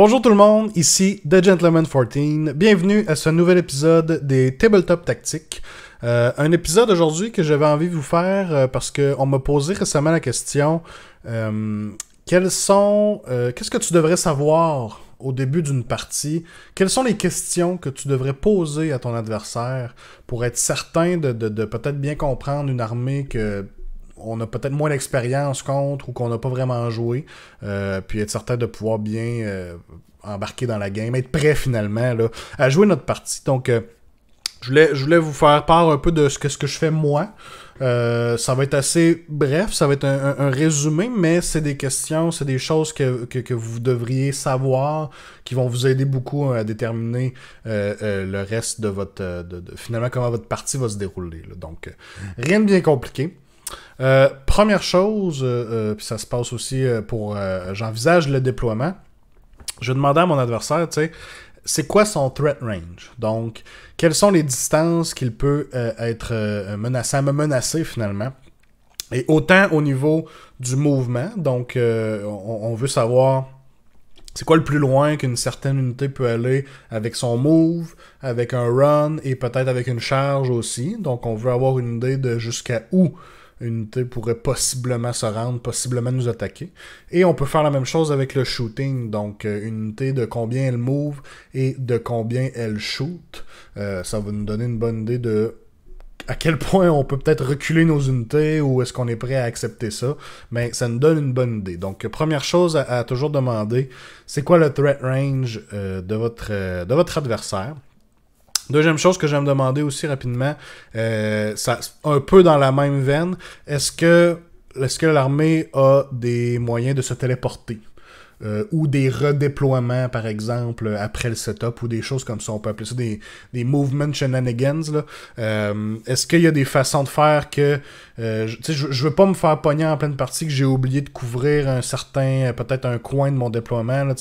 Bonjour tout le monde, ici The Gentleman 14. Bienvenue à ce nouvel épisode des Tabletop Tactiques. Un épisode aujourd'hui que j'avais envie de vous faire parce qu'on m'a posé récemment la question qu'est-ce que tu devrais savoir au début d'une partie? Quelles sont les questions que tu devrais poser à ton adversaire pour être certain de peut-être bien comprendre une armée que on a peut-être moins d'expérience contre ou qu'on n'a pas vraiment joué, puis être certain de pouvoir bien embarquer dans la game, être prêt finalement là, à jouer notre partie. Donc, je voulais vous faire part un peu de ce que je fais moi. Ça va être assez bref, ça va être un résumé, mais c'est des questions, c'est des choses que vous devriez savoir, qui vont vous aider beaucoup à déterminer le reste de votre... finalement, comment votre partie va se dérouler. Là. Donc, rien de bien compliqué. Première chose, puis ça se passe aussi pour... j'envisage le déploiement. Je demandais à mon adversaire, tu sais, c'est quoi son threat range? Donc, quelles sont les distances qu'il peut être menacé, à me menacer finalement? Et autant au niveau du mouvement, donc on veut savoir c'est quoi le plus loin qu'une certaine unité peut aller avec son move, avec un run et peut-être avec une charge aussi. Donc, on veut avoir une idée de jusqu'à où une unité pourrait possiblement se rendre, possiblement nous attaquer. Et on peut faire la même chose avec le shooting, donc une unité de combien elle move et de combien elle shoot. Ça va nous donner une bonne idée de à quel point on peut peut-être reculer nos unités ou est-ce qu'on est prêt à accepter ça. Mais ça nous donne une bonne idée. Donc, première chose à toujours demander, c'est quoi le threat range de votre adversaire. Deuxième chose que j'aime demander aussi rapidement, ça, un peu dans la même veine, est-ce que l'armée a des moyens de se téléporter? Ou des redéploiements, par exemple, après le setup, ou des choses comme ça. On peut appeler ça des movement shenanigans. Là. Est-ce qu'il y a des façons de faire que... je veux pas me faire pogner en pleine partie que j'ai oublié de couvrir un certain... peut-être un coin de mon déploiement. Là,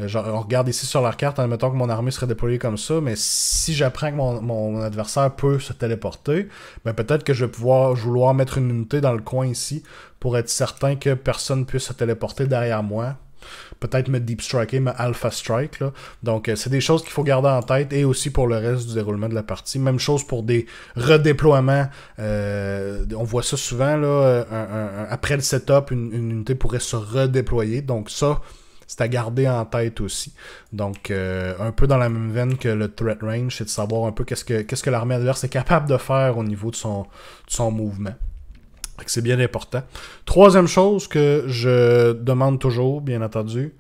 genre, on regarde ici sur la carte, admettons que mon armée serait déployée comme ça, mais si j'apprends que mon adversaire peut se téléporter, ben peut-être que je vais vouloir mettre une unité dans le coin ici pour être certain que personne puisse se téléporter derrière moi. Peut-être me deep striker, me alpha strike. Là. Donc, c'est des choses qu'il faut garder en tête et aussi pour le reste du déroulement de la partie. Même chose pour des redéploiements. On voit ça souvent. Là, après le setup, une unité pourrait se redéployer. Donc, ça, c'est à garder en tête aussi. Donc, un peu dans la même veine que le threat range, c'est de savoir un peu qu'est-ce que l'armée adverse est capable de faire au niveau de son mouvement. C'est bien important. Troisième chose que je demande toujours, bien entendu,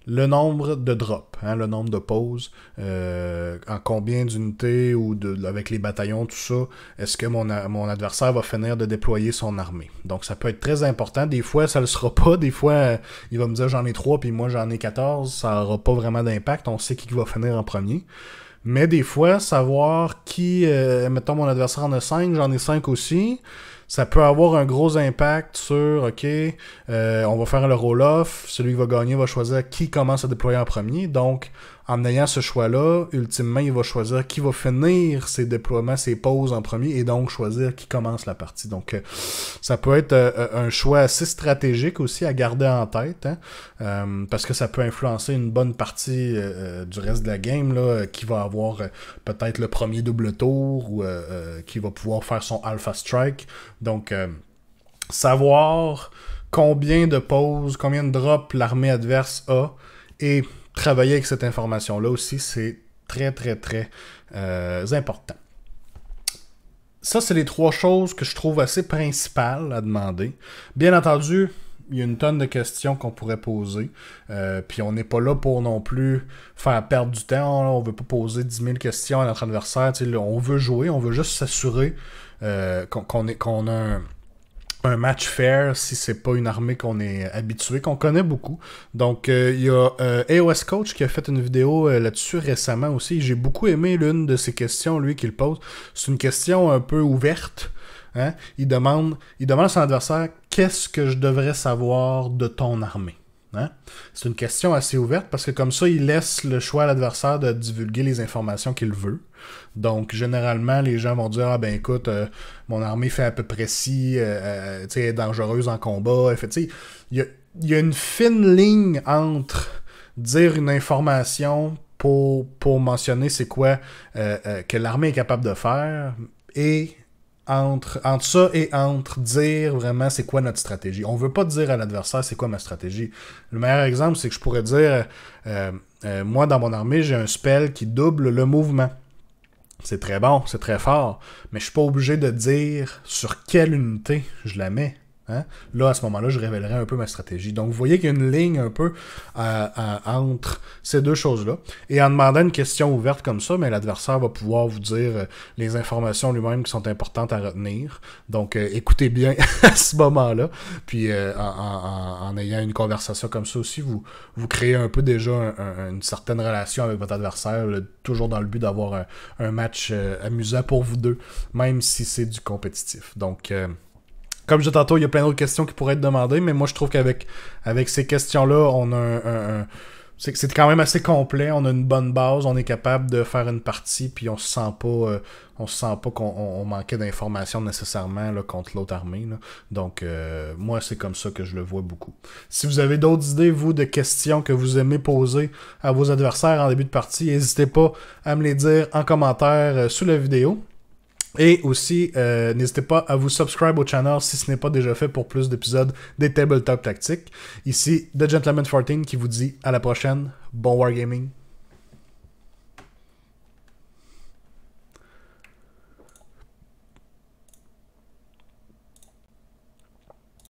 le nombre de drops, hein, le nombre de pauses, en combien d'unités ou avec les bataillons, tout ça, est-ce que mon adversaire va finir de déployer son armée. Donc ça peut être très important. Des fois, ça le sera pas. Des fois, il va me dire j'en ai 3 puis moi j'en ai 14. Ça n'aura pas vraiment d'impact. On sait qui va finir en premier. Mais des fois, savoir qui, mettons mon adversaire en a 5, j'en ai 5 aussi, ça peut avoir un gros impact sur, OK, on va faire le roll-off, celui qui va gagner va choisir qui commence à déployer en premier. Donc, en ayant ce choix-là, ultimement, il va choisir qui va finir ses déploiements, ses pauses en premier, et donc choisir qui commence la partie. Donc, ça peut être un choix assez stratégique aussi à garder en tête, hein, parce que ça peut influencer une bonne partie du reste de la game, là, qui va avoir peut-être le premier double tour, ou qui va pouvoir faire son alpha strike. Donc, savoir combien de pauses, combien de drops l'armée adverse a, et travailler avec cette information-là aussi, c'est très, très, très important. Ça, c'est les 3 choses que je trouve assez principales à demander. Bien entendu, il y a une tonne de questions qu'on pourrait poser. Puis on n'est pas là pour non plus faire perdre du temps. On ne veut pas poser 10 000 questions à notre adversaire. Là, on veut jouer, on veut juste s'assurer qu'on a un match fair si c'est pas une armée qu'on est habitué, qu'on connaît beaucoup. Donc, il y a AOS Coach qui a fait une vidéo là-dessus récemment aussi. J'ai beaucoup aimé l'une de ces questions, lui, qu'il pose. C'est une question un peu ouverte. Hein? Il demande à son adversaire « Qu'est-ce que je devrais savoir de ton armée? » Hein? C'est une question assez ouverte parce que comme ça, il laisse le choix à l'adversaire de divulguer les informations qu'il veut. Donc, généralement, les gens vont dire « Ah ben écoute, mon armée fait à peu près ci, elle est dangereuse en combat. » Il y a une fine ligne entre dire une information pour mentionner c'est quoi que l'armée est capable de faire, et entre ça et entre dire vraiment c'est quoi notre stratégie. On veut pas dire à l'adversaire c'est quoi ma stratégie. Le meilleur exemple, c'est que je pourrais dire moi dans mon armée, j'ai un spell qui double le mouvement. C'est très bon, c'est très fort, mais je suis pas obligé de dire sur quelle unité je la mets. Hein? Là, à ce moment-là, je révélerai un peu ma stratégie. Donc, vous voyez qu'il y a une ligne un peu entre ces deux choses-là. Et en demandant une question ouverte comme ça, mais l'adversaire va pouvoir vous dire les informations lui-même qui sont importantes à retenir. Donc, écoutez bien à ce moment-là. Puis, en ayant une conversation comme ça aussi, vous créez un peu déjà une certaine relation avec votre adversaire, toujours dans le but d'avoir un match amusant pour vous deux, même si c'est du compétitif. Donc, comme je disais tantôt, il y a plein d'autres questions qui pourraient être demandées, mais moi je trouve qu'avec ces questions-là, on a c'est quand même assez complet, on a une bonne base, on est capable de faire une partie, puis on se sent pas qu'on manquait d'informations nécessairement là, contre l'autre armée. Là. Donc moi c'est comme ça que je le vois beaucoup. Si vous avez d'autres idées, vous, de questions que vous aimez poser à vos adversaires en début de partie, n'hésitez pas à me les dire en commentaire sous la vidéo. Et aussi, n'hésitez pas à vous subscribe au channel si ce n'est pas déjà fait pour plus d'épisodes des Tabletop Tactiques. Ici, The Gentleman 14 qui vous dit à la prochaine. Bon Wargaming!